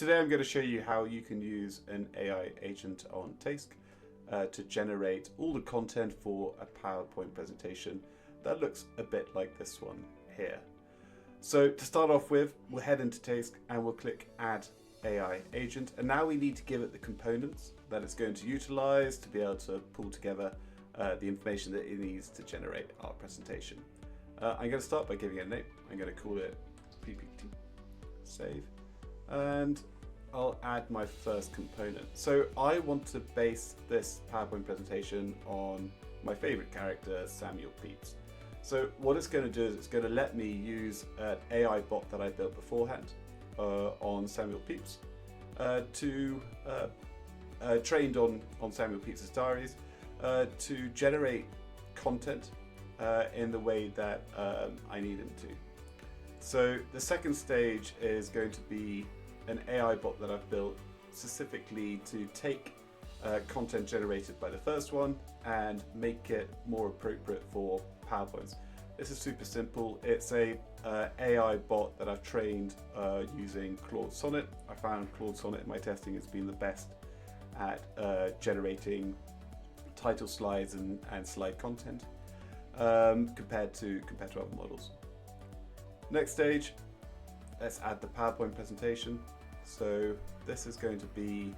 today I'm going to show you how you can use an AI agent on TAISK to generate all the content for a PowerPoint presentation that looks a bit like this one here. So to start off with, we'll head into TAISK and we'll click Add AI Agent, and now we need to give it the components that it's going to utilize to be able to pull together the information that it needs to generate our presentation. I'm going to start by giving it a name. I'm going to call it PPT, save, and I'll add my first component. So I want to base this PowerPoint presentation on my favorite character, Samuel Pepys. So what it's going to do is it's going to let me use an AI bot that I built beforehand on Samuel Pepys, trained on Samuel Pepys' diaries, to generate content in the way that I need him to. So the second stage is going to be an AI bot that I've built specifically to take content generated by the first one and make it more appropriate for PowerPoints. This is super simple. It's a AI bot that I've trained using Claude Sonnet. I found Claude Sonnet in my testing has been the best at generating title slides and slide content compared to other models. Next stage, let's add the PowerPoint presentation. So this is going to be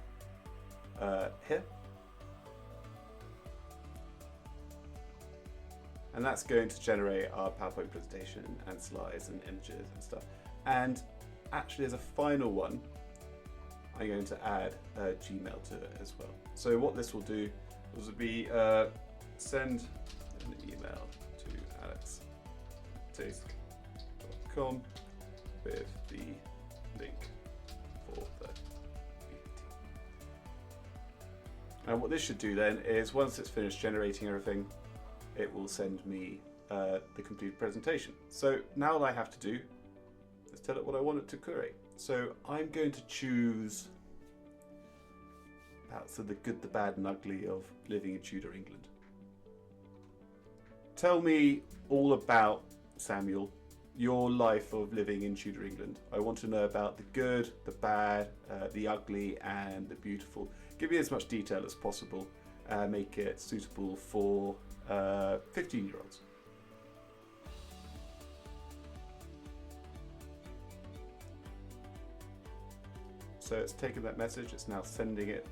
here. And that's going to generate our PowerPoint presentation and slides and images and stuff. And actually, as a final one, I'm going to add Gmail to it as well. So what this will do is be send an email to alex@taisk.com with the link for the PPT. And what this should do then is once it's finished generating everything, it will send me the complete presentation. So now all I have to do is tell it what I want it to query. So I'm going to choose about the good, the bad and ugly of living in Tudor England. Tell me all about, Samuel, your life of living in Tudor England. I want to know about the good, the bad, the ugly and the beautiful. Give me as much detail as possible. Make it suitable for 15-year-olds. So it's taken that message, it's now sending it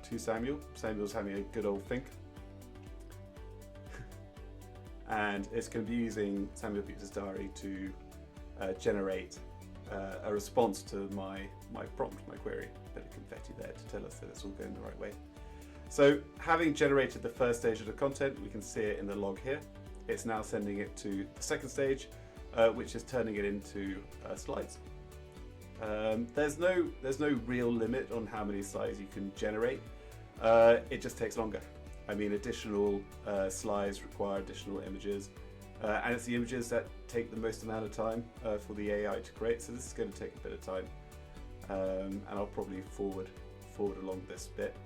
to Samuel. Samuel's having a good old think. And it's going to be using Samuel Pepys' diary to generate a response to my prompt, my query. A bit of confetti there to tell us that it's all going the right way. So having generated the first stage of the content, we can see it in the log here. It's now sending it to the second stage, which is turning it into slides. There's no real limit on how many slides you can generate. It just takes longer. I mean, additional slides require additional images, and it's the images that take the most amount of time for the AI to create. So this is going to take a bit of time, and I'll probably forward along this bit.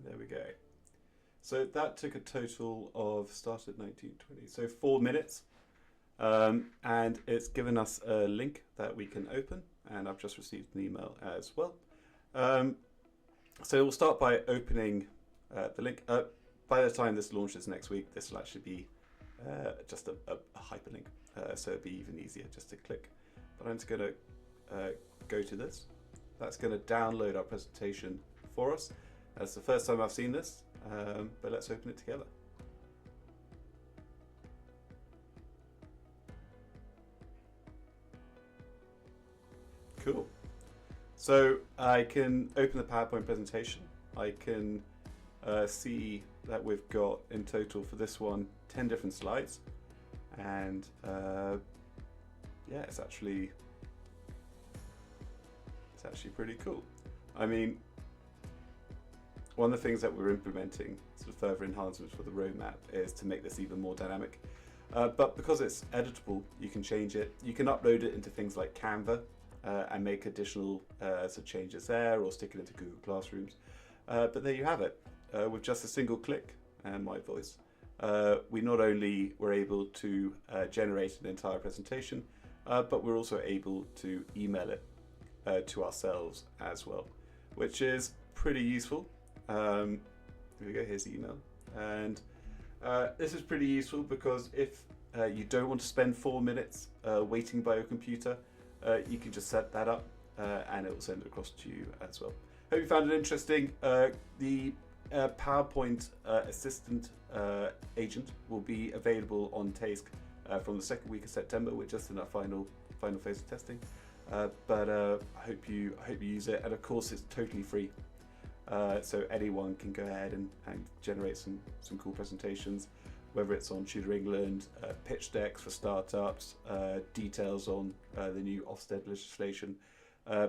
There we go. So that took a total of, started at 1920, so 4 minutes. And it's given us a link that we can open, and I've just received an email as well. So we'll start by opening the link. By the time this launches next week, this will actually be just a hyperlink, so it'll be even easier just to click. But I'm just going to go to this. That's going to download our presentation for us. That's the first time I've seen this, but let's open it together. Cool. So I can open the PowerPoint presentation. I can see that we've got in total for this one 10 different slides, and yeah, it's actually pretty cool. I mean, one of the things that we're implementing, sort of further enhancements for the roadmap, is to make this even more dynamic. But because it's editable, you can change it. You can upload it into things like Canva, and make additional changes there, or stick it into Google Classrooms. But there you have it. With just a single click and my voice, we not only were able to generate an entire presentation, but we're also able to email it to ourselves as well, which is pretty useful. Here we go, here's the email. And this is pretty useful because if you don't want to spend 4 minutes waiting by your computer, you can just set that up and it will send it across to you as well. Hope you found it interesting. The PowerPoint assistant agent will be available on TAISK from the second week of September. We're just in our final phase of testing, but I hope you use it. And of course, it's totally free, so anyone can go ahead and generate some cool presentations, whether it's on Tutor England, pitch decks for startups, details on the new Ofsted legislation.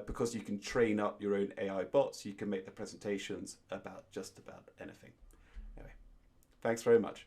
Because you can train up your own AI bots, you can make the presentations about just about anything. Anyway, thanks very much.